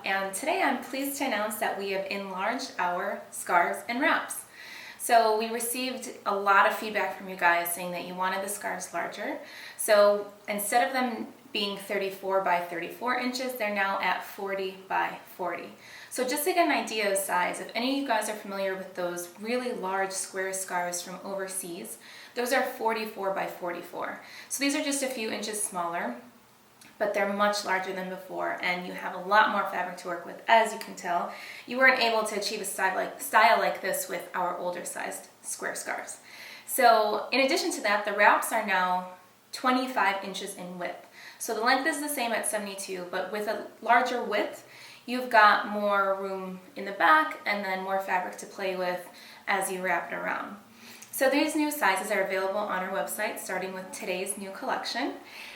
and today I'm pleased to announce that we have enlarged our scarves and wraps. So we received a lot of feedback from you guys saying that you wanted the scarves larger. So instead of them being 34 by 34 inches, they're now at 40 by 40. So just to get an idea of size, if any of you guys are familiar with those really large square scarves from overseas, those are 44 by 44. So these are just a few inches smaller, but they're much larger than before, and you have a lot more fabric to work with. As you can tell, you weren't able to achieve a style like this with our older sized square scarves. So in addition to that, the wraps are now 25 inches in width. So the length is the same at 72, but with a larger width, you've got more room in the back and then more fabric to play with as you wrap it around. So these new sizes are available on our website starting with today's new collection,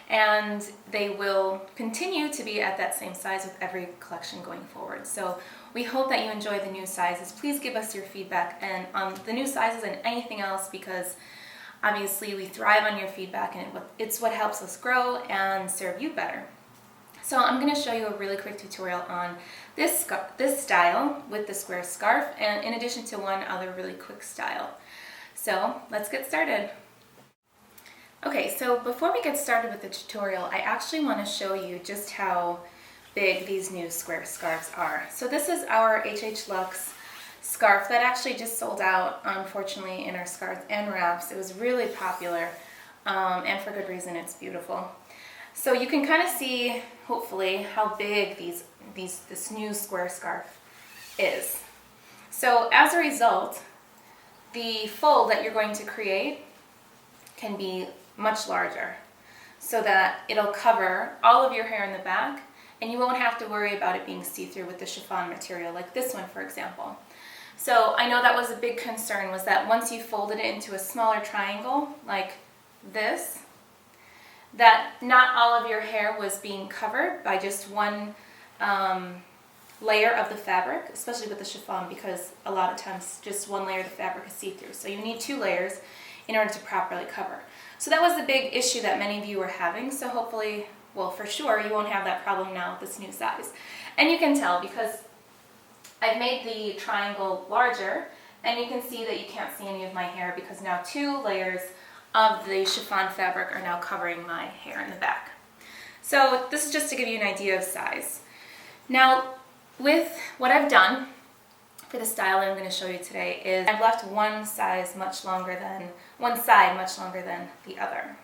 and they will continue to be at that same size with every collection going forward. So we hope that you enjoy the new sizes. Please give us your feedback and on the new sizes and anything else, because obviously we thrive on your feedback and it's what helps us grow and serve you better. So I'm going to show you a really quick tutorial on this style with the square scarf, and in addition to one other really quick style. So let's get started. Okay, so before we get started with the tutorial, I actually want to show you just how big these new square scarves are. So this is our HH Luxe scarf that actually just sold out, unfortunately, in our scarves and wraps. It was really popular, and for good reason. It's beautiful. So you can kind of see, hopefully, how big this new square scarf is. So as a result, the fold that you're going to create can be much larger, so that it'll cover all of your hair in the back and you won't have to worry about it being see-through with the chiffon material like this one, for example. So I know that was a big concern, was that once you folded it into a smaller triangle like this, that not all of your hair was being covered by just one layer of the fabric, especially with the chiffon, because a lot of times just one layer of the fabric is see-through. So you need two layers in order to properly cover. So that was the big issue that many of you were having. So hopefully, well, for sure, you won't have that problem now with this new size. And you can tell because I've made the triangle larger, and you can see that you can't see any of my hair because now two layers of the chiffon fabric are now covering my hair in the back. So this is just to give you an idea of size. Now, with what I've done for the style that I'm going to show you today is I've left one side much longer than the other.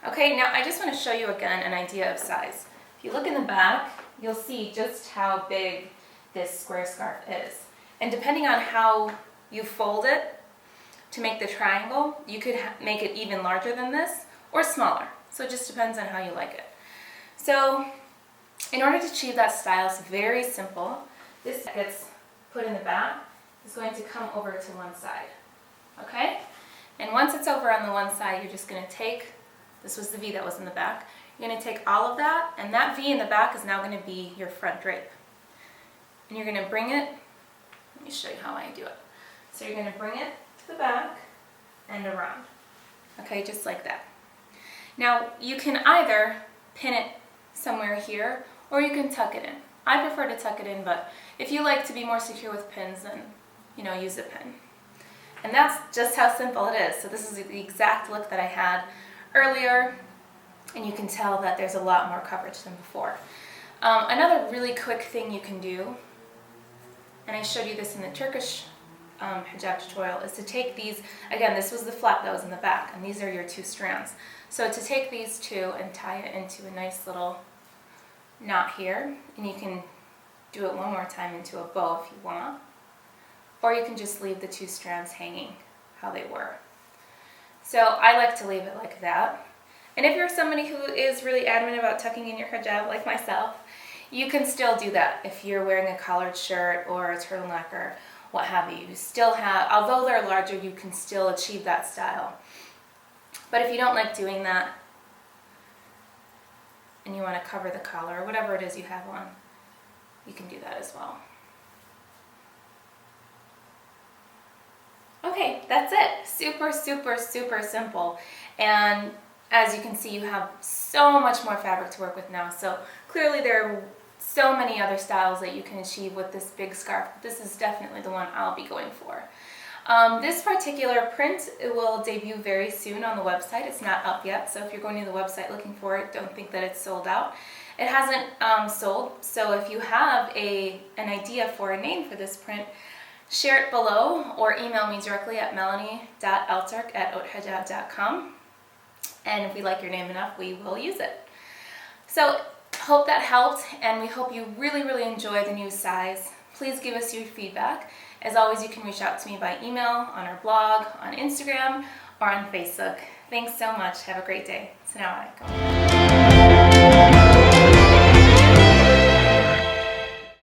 Okay, now I just want to show you again an idea of size. If you look in the back, you'll see just how big this square scarf is. And depending on how you fold it to make the triangle, you could make it even larger than this or smaller. So it just depends on how you like it. So in order to achieve that style, it's very simple. This gets put in the back is going to come over to one side. Okay? And once it's over on the one side, you're just going to take, this was the V that was in the back, you're going to take all of that, and that V in the back is now going to be your front drape. And you're going to bring it, let me show you how I do it. So you're going to bring it to the back and around. Okay, just like that. Now, you can either pin it somewhere here, or you can tuck it in. I prefer to tuck it in, but if you like to be more secure with pins, then, use a pin. And that's just how simple it is. So this is the exact look that I had earlier, and you can tell that there's a lot more coverage than before. Another really quick thing you can do, and I showed you this in the Turkish hijab tutorial, is to take these, again, this was the flap that was in the back, and these are your two strands. So to take these two and tie it into a nice little knot here, and you can do it one more time into a bow if you want, or you can just leave the two strands hanging how they were. So I like to leave it like that. And if you're somebody who is really adamant about tucking in your hijab like myself, you can still do that if you're wearing a collared shirt or a turtleneck or what have you. You still have, although they're larger, you can still achieve that style. But if you don't like doing that, and you want to cover the collar or whatever it is you have on, you can do that as well. Okay, that's it. Super, super, super simple. And as you can see, you have so much more fabric to work with now. So clearly there so many other styles that you can achieve with this big scarf. This is definitely the one I'll be going for. This particular print will debut very soon on the website. It's not up yet, so if you're going to the website looking for it, don't think that it's sold out. It hasn't sold, so if you have an idea for a name for this print, share it below or email me directly at melanie.alturk@hautehijab.com. And if we like your name enough, we will use it. So hope that helped, and we hope you really, really enjoy the new size. Please give us your feedback. As always, you can reach out to me by email, on our blog, on Instagram, or on Facebook. Thanks so much. Have a great day. Assalamu alaikum.